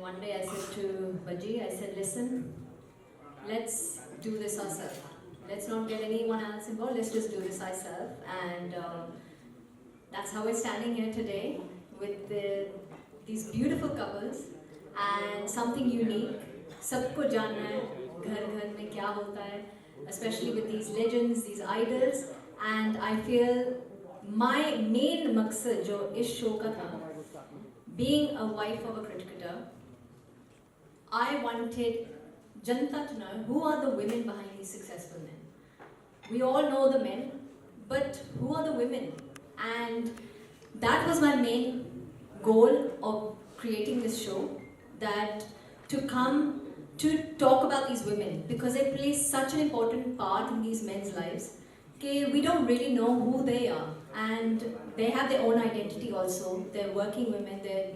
one day I said to Baji, I said, listen, let's do this ourselves. Let's not get anyone else involved, let's just do this ourselves. And that's how we're standing here today with these beautiful couples and something unique. सबको जानना है घर घर में क्या होता है, especially with these legends, these idols. And I feel my main मकसद जो इस शो का था, being a wife of a cricketer, I wanted Janata to know who are the women behind these successful men. We all know the men, but who are the women? And that was my main goal of creating this show, that to come to talk about these women, because they play such an important part in these men's lives. Okay, we don't really know who they are, and they have their own identity also. They're working women, they're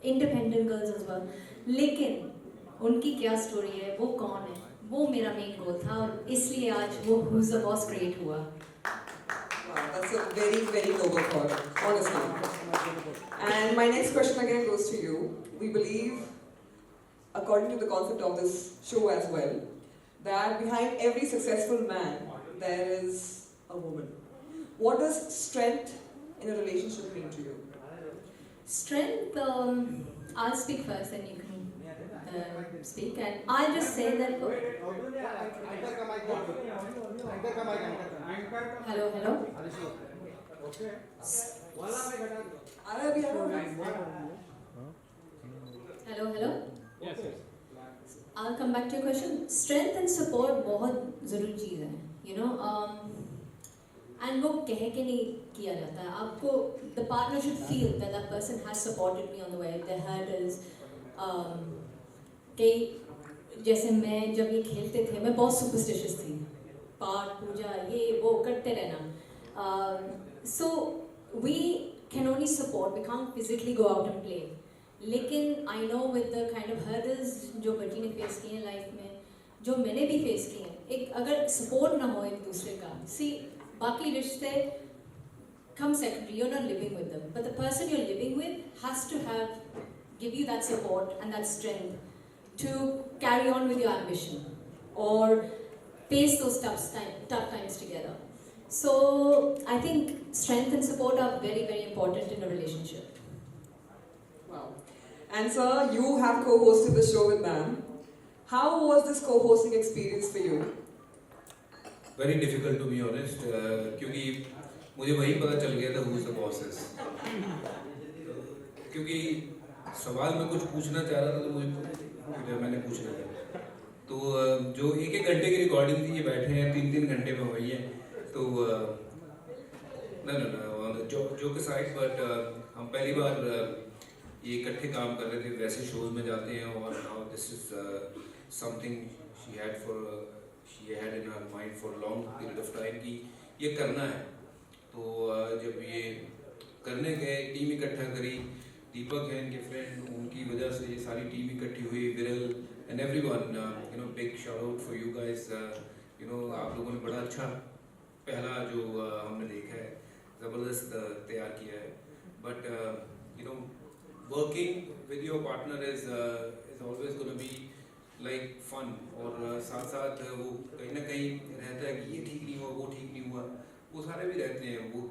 independent girls as well. लेकिन उनकी क्या story है, वो कौन है, वो मेरा main goal था, और इसलिए आज वो Who's the Boss create हुआ. Wow, that's a very, very noble thought, honestly. And my next question again goes to you. We believe, according to the concept of this show as well, that behind every successful man, there is a woman. What does strength in a relationship mean to you? Strength, I'll speak first and you can speak, and I'll just say that. Hello. Hello. Yes. I'll come back to your question. Strength and support बहुत ज़रूरी चीज़ है, and वो कह के नहीं किया जाता है. आपको the partner should feel that that person has supported me on the way. The hurdles, कई जैसे मैं जब ये खेलते थे, मैं बहुत superstitious थी. पाठ पूजा ये वो करते रहना. So we can only support. We can't physically go out and play. लेकिन I know with the kind of hurdles जो बच्ची ने फेस किए हैं लाइफ में, जो मैंने भी फेस किए हैं, एक अगर सपोर्ट ना हो एक दूसरे का, बाकी रिश्ते come secondary, you're not living with them, but the person you're living with has to give you that support and that strength to carry on with your ambition or face those tough times together. So I think strength and support are very, very important in a relationship. Wow. And sir, you have co-hosted the show with ma'am. How was this co-hosting experience for you? Very difficult to be honest, क्योंकि मुझे वही पता चल गया था who's the bosses. क्योंकि सवाल मैं कुछ पूछना चाह रहा था तो मुझे मैंने पूछ लिया. तो जो एक घंटे की रिकॉर्डिंग थी, ये बैठे हैं 3 घंटे में हुई है. तो no, joke aside, but हम पहली बार ये इकट्ठे काम कर रहे थे, वैसे शोज में जाते हैं, और now this is something she had in her mind for a long period of time कि ये करना है. तो जब ये करने गए, टीम इकट्ठा करी, दीपक है इनके फ्रेंड, उनकी वजह से ये सारी टीम इकट्ठी हुई, विरल and everyone, big shout out for you guys. आप लोगों ने बड़ा अच्छा पहला जो हमने देखा है, ज़बरदस्त तैयार किया है. But working with your partner is always going to be like fun, और साथ साथ वो कहीं ना कहीं रहता है कि ये ठीक नहीं हुआ, वो ठीक नहीं हुआ, वो सारे भी रहते हैं. वो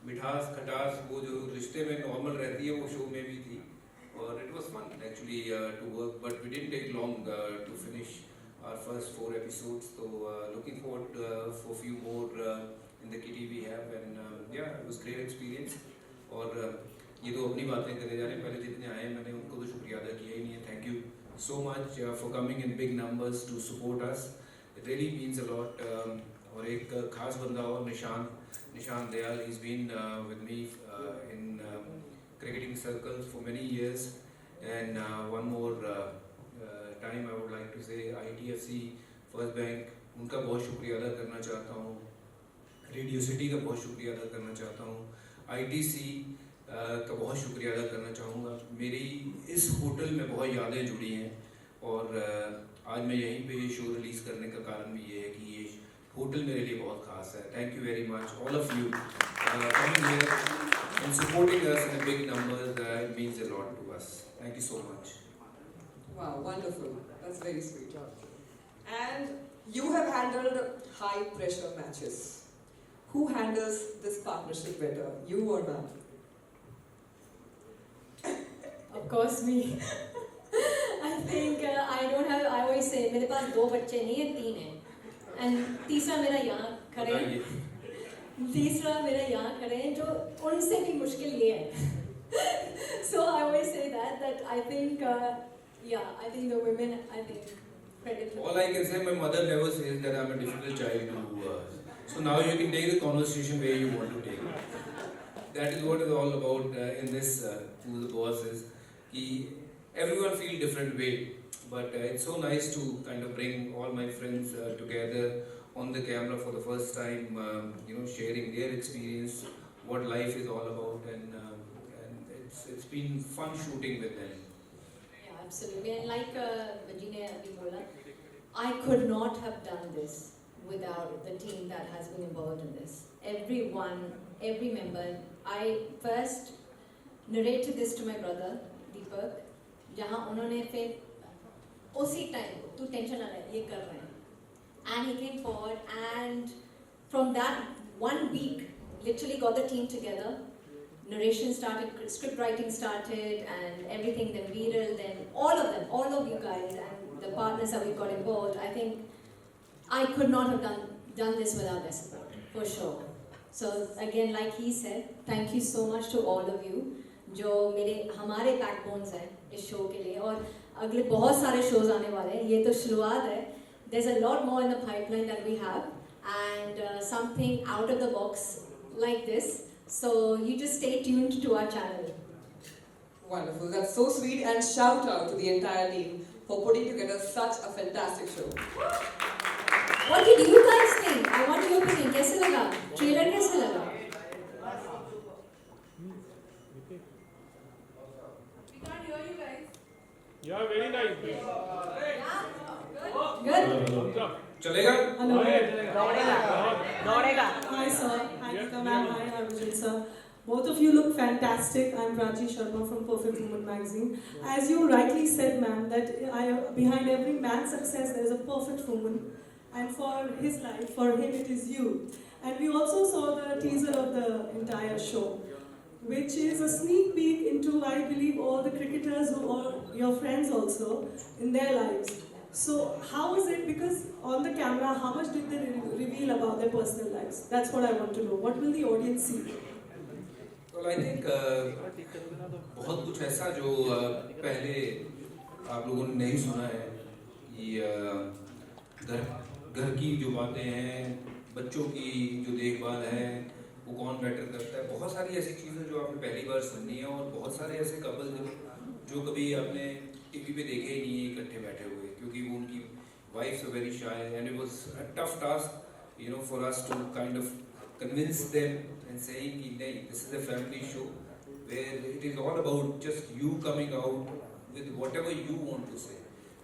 मिठास खटास वो जो रिश्ते में नॉर्मल रहती है, वो शो में भी थी, और it was fun actually to work, but we didn't take long to finish our first 4 episodes. So looking forward for a few more in the kitty we have, and yeah, it was great experience. और ये तो अपनी बातें करे जा रहे हैं, पहले जितने आए मैंने उनको तो शुक्रिया अदा किया ही नहीं है. Thank you so much for coming in big numbers to support us. It really means a lot. और एक खास बंदा और निशान Dayal, he's been with me in cricketing circles for many years. And one more time I would like to say ITFC, First Bank, उनका बहुत शुक्रिया अदा करना चाहता हूँ. रेडियो सिटी का बहुत शुक्रिया अदा करना चाहता हूँ. ITC का बहुत शुक्रिया अदा करना चाहूँगा. मेरी इस होटल में बहुत यादें जुड़ी हैं, और आज मैं यहीं पे ये शो रिलीज़ करने का कारण भी ये है कि ये होटल मेरे लिए बहुत खास है. Thank you very much all of you coming here and supporting us in a big numbers. It means a lot to us. Thank you so much. Wow, wonderful. That's very sweet. And you have handled high pressure matches. Who handles this partnership better, you or ma'am? Of course me. I think I always say मेरे पास 2 बच्चे नहीं है 3 हैं. And तीसरा मेरा यहाँ खड़े हैं. तीसरा मेरा यहाँ खड़े हैं जो उनसे भी मुश्किल ये है. So I always say that I think I think the women, I think credit to All I can say, my mother never says that I'm a difficult child to. So now you can take the conversation where you want to take it. That is what it's all about in this Who the Boss is. Everyone feel different way, but it's so nice to kind of bring all my friends together on the camera for the first time, sharing their experience, what life is all about, and it's been fun shooting with them. Yeah, absolutely. And like Vaji ne abhi bola, I could not have done this without the team that has been involved in this. Everyone, every member. I first narrated this to my brother Deepak, जहाँ उन्होंने फिर उसी time तू tension ना ले ये कर रहे हैं. And he came forward, and from that 1 week, literally got the team together. Narration started, script writing started, and everything. Then Viral, then all of them, all of you guys, and the partners that we got involved. I think I could not have done this without their support, for sure. So again, like he said, thank you so much to all of you, जो हमारे backbones हैं इस show के लिए, और अगले बहुत सारे shows आने वाले हैं. ये तो शुरुआत है. There's a lot more in the pipeline that we have, and something out of the box like this. So you just stay tuned to our channel. Wonderful, that's so sweet, and shout out to the entire team for putting together such a fantastic show. What did you guys think? I want your opinion. कैसे लगा? Trailer कैसे लगा? We can't hear you guys. Yeah, very nice. Good. चलेगा? Hi sir, hi Geeta ma'am, hi Arjun sir. Both of you look fantastic. I'm Prachi Sharma from Perfect Woman magazine. As you rightly said, ma'am, that behind every man's success there is a perfect woman, and for his life, for him it is you. And we also saw the teaser of the entire show, which is a sneak peek into, I believe, all the cricketers who are your friends also in their lives. So how is it, because on the camera, how much did they reveal about their personal lives? That's what I want to know. What will the audience see? Well, I think बहुत कुछ ऐसा जो पहले आप लोगों ने नहीं सुना है कि घर की जो बातें हैं, बच्चों की जो देखभाल है, वो कौन मैटर करता है. बहुत सारी ऐसी चीज़ें जो आपने पहली बार सुननी है, और बहुत सारे ऐसे कपल जो कभी आपने टीवी पे देखे ही नहीं है इकट्ठे बैठे हुए, क्योंकि वो उनकी wives very shy, and it was a tough task for us to kind of convince them and saying कि नहीं, this is a family show where it is all about just you coming out with whatever you want to say.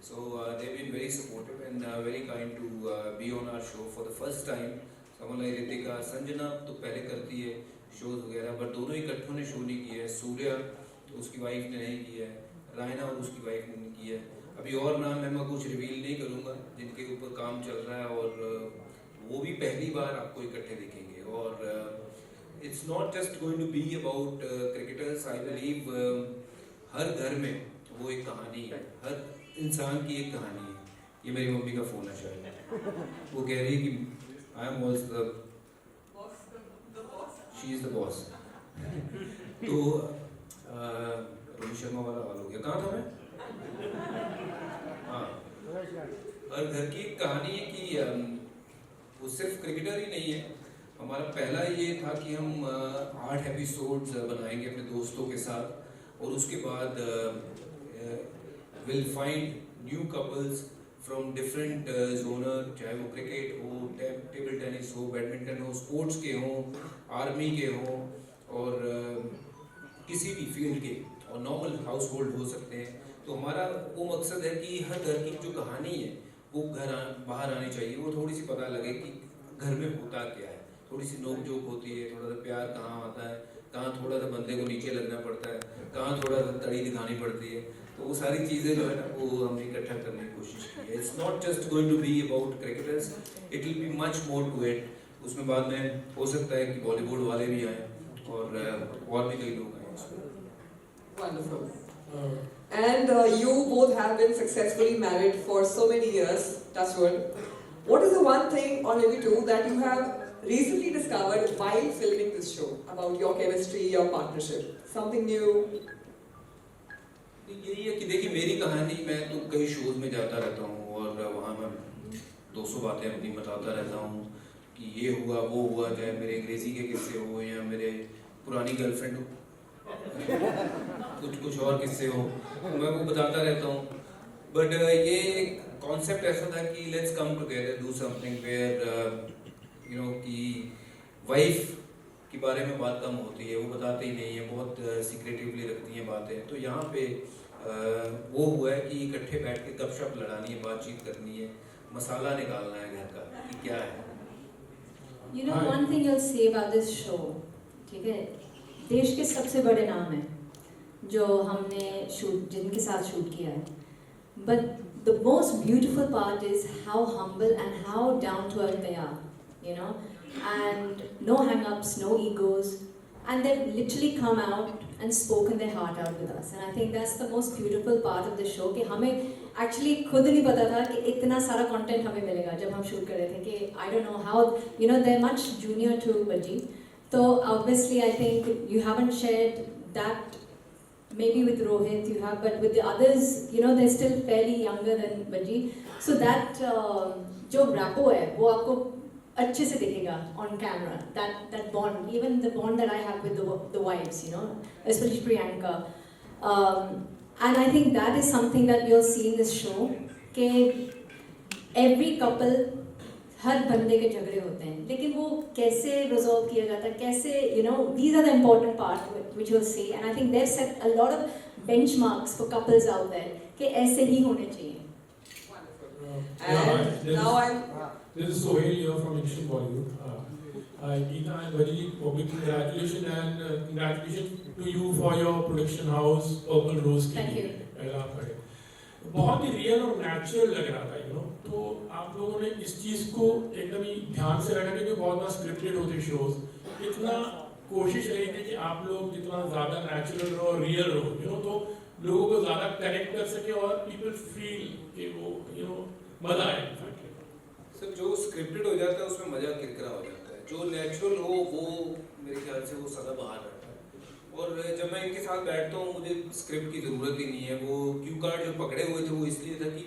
So they've been very supportive and very kind to be on our show for the first time. Someone like Ritika, Sanjana तो पहले करती है shows वगैरह, पर दोनों इकट्ठों ने show नहीं किया है. सूर्या उसकी वाइफ ने नहीं किया है, रायना और उसकी वाइफ ने नहीं किया है. अभी और नाम मैं कुछ रिवील नहीं करूँगा जिनके ऊपर काम चल रहा है, और वो भी पहली बार आपको इकट्ठे दिखेंगे. और it's not just going to be about cricketers. I believe हर घर में वो एक कहानी है, हर इंसान की एक कहानी है. ये मेरी मम्मी का फ़ोन है शायद, वो कह रही है कि I am also the boss. She is the boss. तो रोहित शर्मा वाला हाल हो गया. कहाँ था मैं? हाँ, हर घर की एक कहानी है कि वो सिर्फ क्रिकेटर ही नहीं है. हमारा पहला ये था कि हम 8 एपिसोड्स बनाएंगे अपने दोस्तों के साथ, और उसके बाद will find new couples from different genre, चाहे वो क्रिकेट हो, टेबल टेनिस हो, बैडमिंटन हो, स्पोर्ट्स के हों, आर्मी के हों, और किसी भी फील्ड के, और नॉर्मल हाउस होल्ड हो सकते हैं. तो हमारा वो मकसद है कि हर घर की जो कहानी है वो बाहर आनी चाहिए, वो थोड़ी सी पता लगे कि घर में होता क्या है. थोड़ी सी नोक जोक होती है, थोड़ा सा प्यार कहाँ आता है, कहाँ थोड़ा सा बंदे को नीचे लगना पड़ता है, कहाँ थोड़ा सा तड़ी दिखानी पड़ती है. तो वो सारी चीज़ें जो है ना वो हमने इकट्ठा करने की कोशिश की है. It's not just going to be about cricketers, it will be much more to it. उसमें बाद में हो सकता है कि बॉलीवुड वाले भी आए और भी कई लोग आए इसमें. Wonderful. And you both have been successfully married for so many years, touch wood. What is the one thing, or maybe two, that you have recently discovered while filming this show about your chemistry, your partnership? Something new? यही है कि देखिए मेरी कहानी, मैं तो कई shows में जाता रहता हूँ और वहाँ मैं 200 बातें अपनी बताता रहता हूँ कि ये हुआ वो हुआ, चाहे मेरे अंग्रेजी के किस्से हो या मेरे पुरानी गर्लफ्रेंड हो, कुछ और किस्से हो, मैं वो बताता रहता हूँ. बट ये एक कॉन्सेप्ट ऐसा था कि let's come together, do something where you know कि वाइफ के बारे में बात कम होती है, वो बताते ही नहीं है, बहुत सीक्रेटिवली रखती हैं बातें. तो यहाँ पे वो हुआ है कि इकट्ठे बैठ के गपशप लड़ानी है, बातचीत करनी है, मसाला निकालना है घर का कि क्या है. You know one thing you'll say about this show, ठीक है, देश के सबसे बड़े नाम हैं जो हमने जिनके साथ शूट किया है, but the most beautiful part is how humble and how down to earth they are, you know, and no hang-ups, no egos, and they've literally come out and spoken their heart out with us. And I think that's the most beautiful part of the show कि हमें actually खुद नहीं पता था कि इतना सारा content हमें मिलेगा जब हम शूट कर रहे थे कि I don't know how, you know, they're much junior to Baji. So obviously I think you haven't shared that maybe with Rohit you have, but with the others, you know, they're still fairly younger than Baji. So that जो rapport है वो आपको अच्छे से दिखेगा on camera, that bond, even the bond that I have with the wives, you know, especially Priyanka, and I think that is something that you'll see in this show कि every couple, हर बंदे के झगड़े होते हैं लेकिन वो कैसे resolve किया जाता है, कैसे, you know, these are the important part which you'll see, and I think they've set a lot of benchmarks for couples out there कि ऐसे ही होने चाहिए. And now I'm. This is Sohail here from Action Bollywood. Geeta and Baji, big congratulations and congratulations to you for your production house, Purple Rose. Thank you. बहुत ही real और natural लग रहा था, you know. तो आप लोगों ने इस चीज़ को एकदम ही ध्यान से रखा, क्योंकि बहुत बार स्क्रिप्टेड होते शोज, इतना कोशिश रही थी कि आप लोग जितना ज़्यादा नेचुरल रहो, रियल रहो, यू नो, तो लोगों को ज़्यादा कनेक्ट कर सके और पीपल फील कि वो, यू नो, मज़ा आए. सर जो स्क्रिप्टेड हो जाता है उसमें मज़ा किरकिरा हो जाता है, जो नेचुरल हो वो मेरे ख्याल से वो सदा बाहर रहता है. और जब मैं इनके साथ बैठता हूँ मुझे स्क्रिप्ट की ज़रूरत ही नहीं है. वो क्यू कार्ड जो पकड़े हुए थे वो इसलिए था कि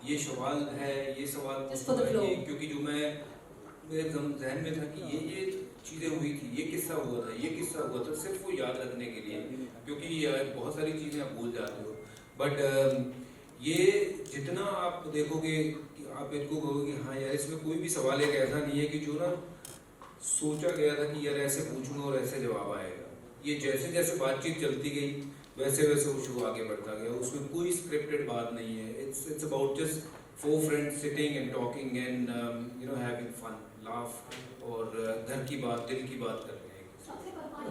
ये सवाल है, ये सवाल है, क्योंकि जो मैं मेरे जहन में था कि ये चीज़ें हुई थी, ये किस्सा हुआ था, ये किस्सा हुआ था, सिर्फ वो याद रखने के लिए, क्योंकि बहुत सारी चीज़ें आप भूल जाते हो. बट ये जितना आप देखोगे आप इनको कहोगे कि हाँ यार इसमें कोई भी सवाल एक ऐसा नहीं है कि जो ना सोचा गया था कि यार ऐसे पूछूंगा और ऐसे जवाब आएगा. ये जैसे जैसे बातचीत चलती गई वैसे वैसे वो शो आगे बढ़ता गया. उसमें कोई स्क्रिप्टेड बात नहीं है. It's about just 4 friends sitting and talking and you know having fun, laugh और घर की बात, दिल की बात करते हैं.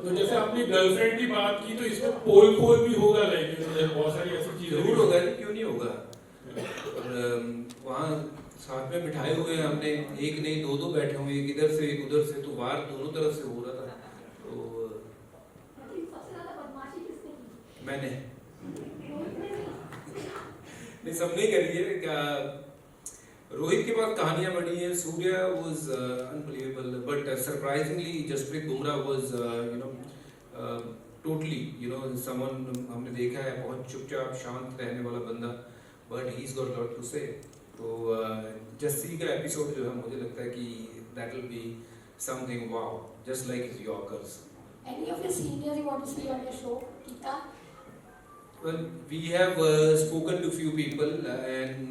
तो जैसे आपने गर्लफ्रेंड की बात की, तो इसमें पोल खोल भी होगा, लाइक बहुत सारी ऐसी चीजें जरूर होगा, क्यों नहीं होगा. और वहाँ साथ में बिठाए हुए हैं हमने, एक नहीं दो बैठे हुए, एक इधर से एक उधर से, तो वार दोनों तरफ से हो रहा था. तो मैंने नहीं, सबने करी है. क्या रोहित के पास कहानियां बड़ी हैं. Surya was unbelievable but surprisingly Jasprit Bumrah was you know totally you know someone हमने देखा है बहुत चुपचाप शांत रहने वाला बंदा, but he is got lot to say. तो जस्सी का एपिसोड जो है मुझे लगता है कि that will be something wow, just like it's yorkers. Any of your seniors you want to see on your show, Geeta? Well, we have spoken to few people and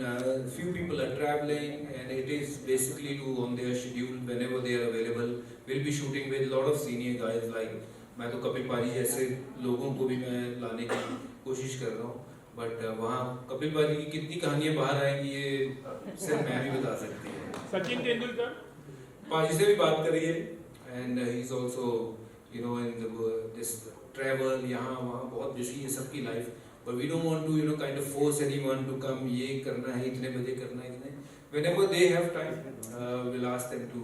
few people are traveling and it is basically to on their schedule whenever they are available. We'll be shooting with a lot of senior guys like मैं तो कपिल पाजी जैसे लोगों को भी मैं लाने की कोशिश कर रहा हूँ. बट वहाँ कपिल पाजी की कितनी कहानियाँ बाहर आएंगी ये सिर्फ मैं भी बता सकती हूँ. सचिन तेंदुलकर पाजी से भी बात करी है and he is also you know in this travel यहाँ वहाँ बहुत बिजी है सबकी life. but we don't want to kind of force anyone to come. ये करना है, इतने बजे करना है, इतने. Whenever they have time, we'll ask them to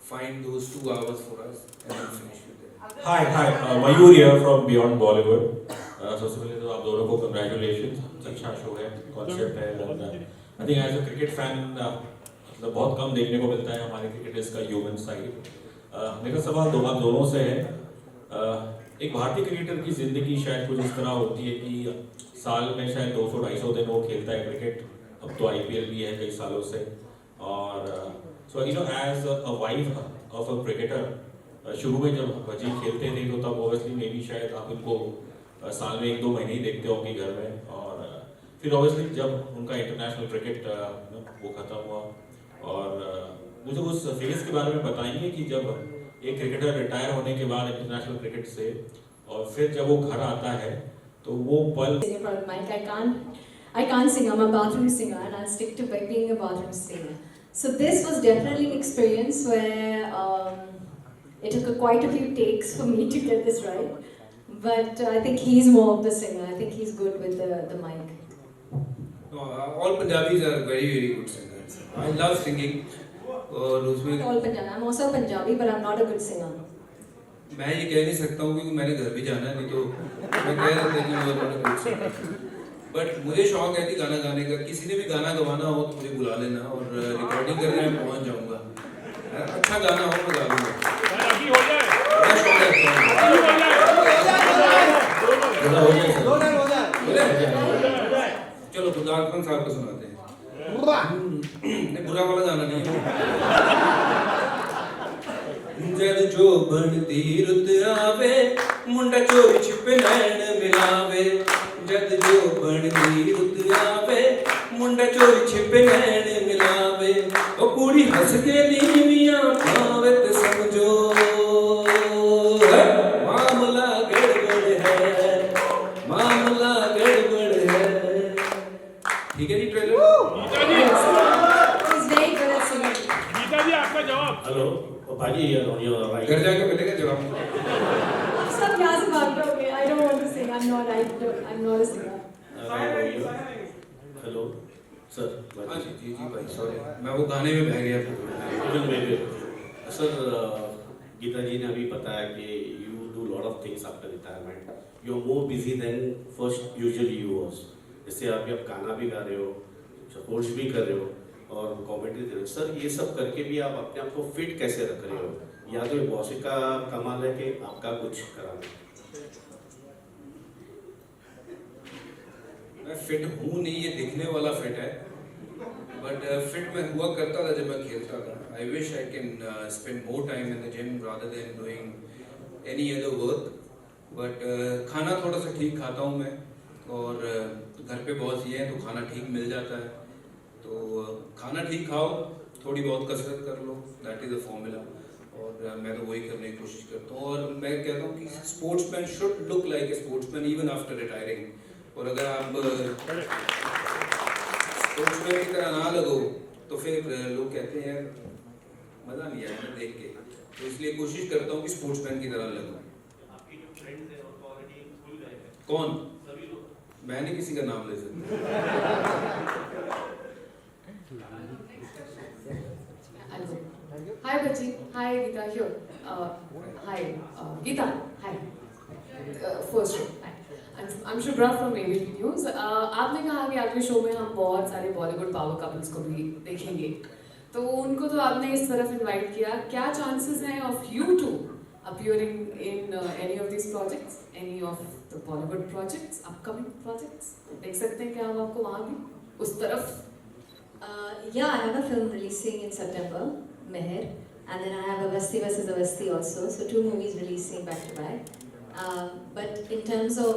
find those 2 hours for us and we'll finish with them. Hi, Mayur here from Beyond Bollywood. सबसे पहले तो आप दोनों को congratulations. अच्छा शो है, concept है. I think as a cricket fan, मतलब बहुत कम देखने को मिलता है हमारे क्रिकेटर्स का human side. मेरा सवाल आप दोनों से है. एक भारतीय क्रिकेटर की जिंदगी शायद कुछ इस तरह होती है कि साल में शायद 200-250 दिन वो खेलता है क्रिकेट. अब तो IPL भी है कई सालों से. और so as a wife of a cricketer, शुरू में जब भजी खेलते थे तो तब ऑब्वियसली मे बी शायद आप उनको साल में 1-2 महीने ही देखते होंगे घर में. और फिर ऑब्वियसली जब उनका इंटरनेशनल क्रिकेट वो ख़त्म हुआ. और मुझे उस फेज के बारे में बताएंगे कि जब एक क्रिकेटर रिटायर होने के बाद इंटरनेशनल क्रिकेट से और फिर जब वो घर आता है तो वो पल. I can't sing. I'm a bathroom singer, and I'll stick to being a bathroom singer. So this was definitely an experience where it took quite a few takes for me to get this right. But I think he's more of the singer. I think he's good with the mic. No, all Punjabis are very, very good singers. I love singing. और उसमें All Punjabi. I'm also Punjabi, but I'm not a good singer. मैं ये कह नहीं सकता हूँ क्योंकि मैंने घर भी जाना है, नहीं तो मैं कह देता कि मैं बहुत good singer. बट मुझे शौक है कि गाना गाने का. किसी ने भी गाना गवाना हो तो मुझे बुला लेना और रिकॉर्डिंग करने में पहुँच जाऊँगा. अच्छा गाना हो मैं गा लूँगा. बड़ा शौक है. चलो खुदा खान साहब को सुनाते हैं. नहीं बुरा वाला गाना नहीं है. जद जो बनती रुत आवे मुंडा चोरी छिपे नैन मिलावे. जद जो बनती रुत आवे मुंडा चोरी छिपे नैन मिलावे. ओ कुड़ी हंस के नीवियां पावे ते समझो मामला गड़बड़ है, मामला गड़बड़ है. ठीक है जी trailer. He's very good at singing. Gita ji आपका जवाब. हेलो भाजी राइट. घर जाके मिलेगा जवाब. सब यहाँ से भाग जाओगे. I don't want to sing. I'm not a singer. Hello sir. हाँ जी जी जी भाई सॉरी मैं वो गाने में बह गया था. सर गीता जी ने अभी बताया कि you do lot of things after retirement. You are more busy than first usually you was. इससे आप गाना भी गा रहे हो, कोच भी कर रहे हो और कमेंट्री दे रहे हो. सर ये सब करके भी आप अपने आप को फिट कैसे रख रहे हो? या तो बॉसी का कमाल है कि आपका कुछ कराना? मैं फिट हूँ नहीं, ये दिखने वाला फिट है. बट फिट मैं हुआ करता था जब मैं खेलता था. I wish I can spend more time in the gym rather than doing any other work. But खाना थोड़ा सा ठीक खाता हूँ मैं और घर पे बहुत ये है तो खाना ठीक मिल जाता है. तो खाना ठीक खाओ, थोड़ी बहुत कसरत कर लो. That is a formula. और मैं तो वही करने की कोशिश करता हूँ. और मैं कहता हूँ कि sportsman should look like a sportsman even after retiring. और अगर आप स्पोर्ट्समैन की तरह ना लगो तो फिर लोग कहते हैं मज़ा नहीं आया देख के. तो इसलिए कोशिश करता हूँ कि स्पोर्ट्समैन की तरह लगो. कौन? मैं नहीं किसी का नाम ले सकता. Hi Bhaji, hi Geeta here. Hi Geeta, hi. First show. Hi. I'm Shubhra from ABP News. आपने कहा कि आपके शो में हम बहुत सारे बॉलीवुड पावर कपल्स को भी देखेंगे. तो उनको तो आपने इस तरफ इनवाइट किया. क्या चांसेस हैं of you to appearing in any of these projects, any of the Bollywood projects, upcoming projects? देख सकते हैं क्या हम आपको वहाँ भी उस तरफ? Yeah, I have a film releasing in September, Meher, and then I have Avasti vs. Avasti also. So 2 movies releasing back to back. But in terms of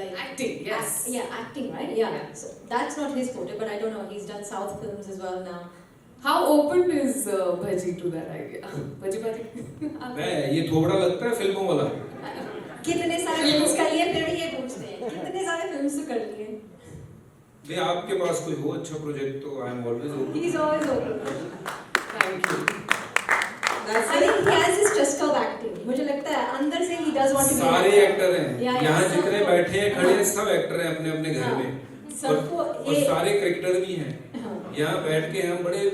like Acting, yes. Acting, right? Yeah. So that's not his forte, but I don't know. He's done South films as well now. How open is Bhaji to that idea? Bhaji. मैं ये थोबड़ा लगता है फिल्मों वाला. कितने सारे films कर लिए फिर भी ये पूछते हैं. कितने सारे फिल्म्स तो कर लिए. नहीं आपके पास कोई हो अच्छा प्रोजेक्ट तो I am always open. He's always open. Thank you. That's I it. think he has this trust of acting. मुझे लगता है अंदर से he does want to be an सारे actor. एक्टर हैं Yeah, यहाँ yeah, जितने सब- बैठे हैं खड़े हैं हाँ। सब एक्टर हैं अपने अपने घर हाँ। में सबको और ये सारे क्रिकेटर भी हैं हाँ। यहाँ बैठ के हम बड़े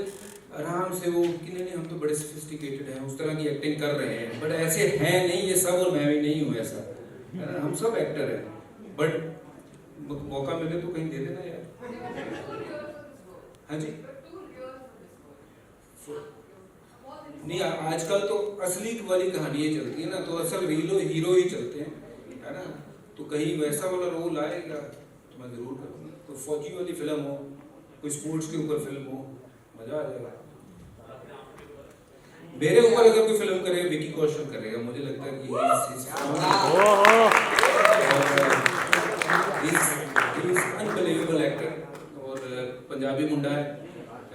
आराम से वो कि नहीं हम तो बड़े सोफिस्टिकेटेड हैं उस तरह की एक्टिंग कर रहे हैं बट ऐसे हैं नहीं ये सब और मैं भी नहीं हूँ ऐसा है ना, हम सब एक्टर हैं बट मौका मिले तो कहीं दे देना यार हाँ जी नहीं आजकल तो असली वाली कहानियाँ चलती है ना तो असल हीरो ही चलते हैं है ना तो कहीं वैसा वाला रोल आएगा तो मैं जरूर करूँगा कोई फौजी वाली फिल्म हो कोई स्पोर्ट्स के ऊपर फिल्म हो मजा आ जाएगा मेरे ऊपर अगर कोई फिल्म करे विकी कौशल करेगा मुझे लगता है कि अनबिलीवेबल एक्टर और पंजाबी मुंडा है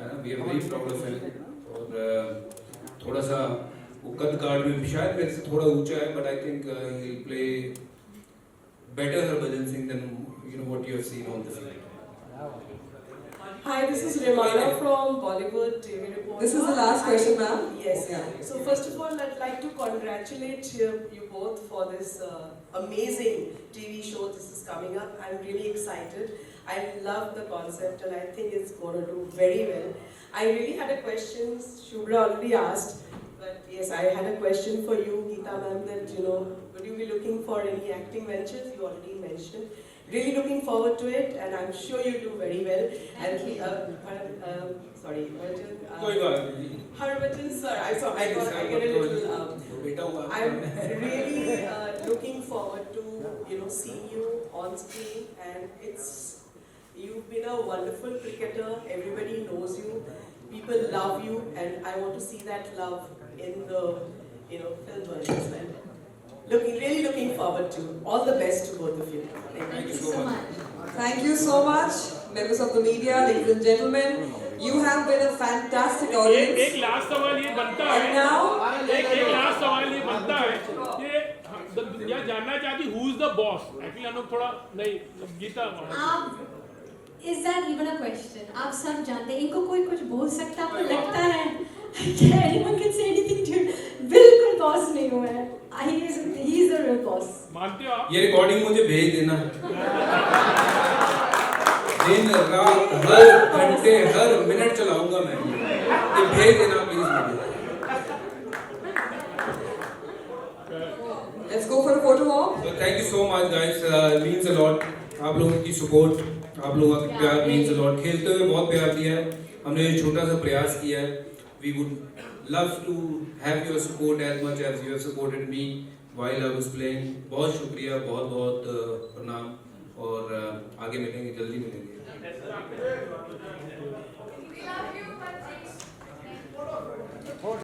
ना we are very proud of him और थोड़ा सा वो कद काट में शायद मेरे से थोड़ा ऊंचा है but I think he will play better Harbhajan Singh than you know what you have seen on the film Hi, this is Rimana from Bollywood TV Report. This is the last question, ma'am. Yes. Yeah. So first of all, I'd like to congratulate you both for this amazing TV show. This is coming up. I'm really excited. I love the concept and I think it's going to do very well. I really had a question. Shubhra already asked, but yes, I had a question for you, Geeta ma'am. That would you be looking for any acting ventures? You already mentioned. Really looking forward to it, and I'm sure you do very well. Thank you. Sorry, कोई बात नहीं Harbhajan sir, I get a little. बेटा हुआ I'm really looking forward to seeing you on screen, and you've been a wonderful cricketer. Everybody knows you. People love you, and I want to see that love in the film world as well. Really looking forward to. All the best to both of you. Thank you so much. Thank you so much, members of the media, ladies and gentlemen. You have been a fantastic audience. एक last सवाल ये बनता है And now, एक last सवाल ये बनता है कि दुनिया जानना चाहती who is the boss actually हम लोग थोड़ा नहीं गीता आप is that even a question आप सब जानते हैं इनको कोई कुछ बोल सकता है आपको लगता है कि anyone can say anything to you? बिल्कुल बॉस नहीं हुआ है he is the real boss मानते हो आप ये रिकॉर्डिंग मुझे भेज देना दिन रात हर घंटे हर मिनट चलाऊंगा मैं ये भेज देना प्लीज मुझे let's go for a photo op. Thank you so much guys means a lot आप लोगों की सपोर्ट आप लोगों का प्यार मींस अ लॉट खेलते हुए बहुत प्यार दिया है हमने ये छोटा सा प्रयास किया है we would love to have your support as much as you have supported me while I was playing बहुत शुक्रिया बहुत बहुत प्रणाम और आगे मिलेंगे जल्दी मिलेंगे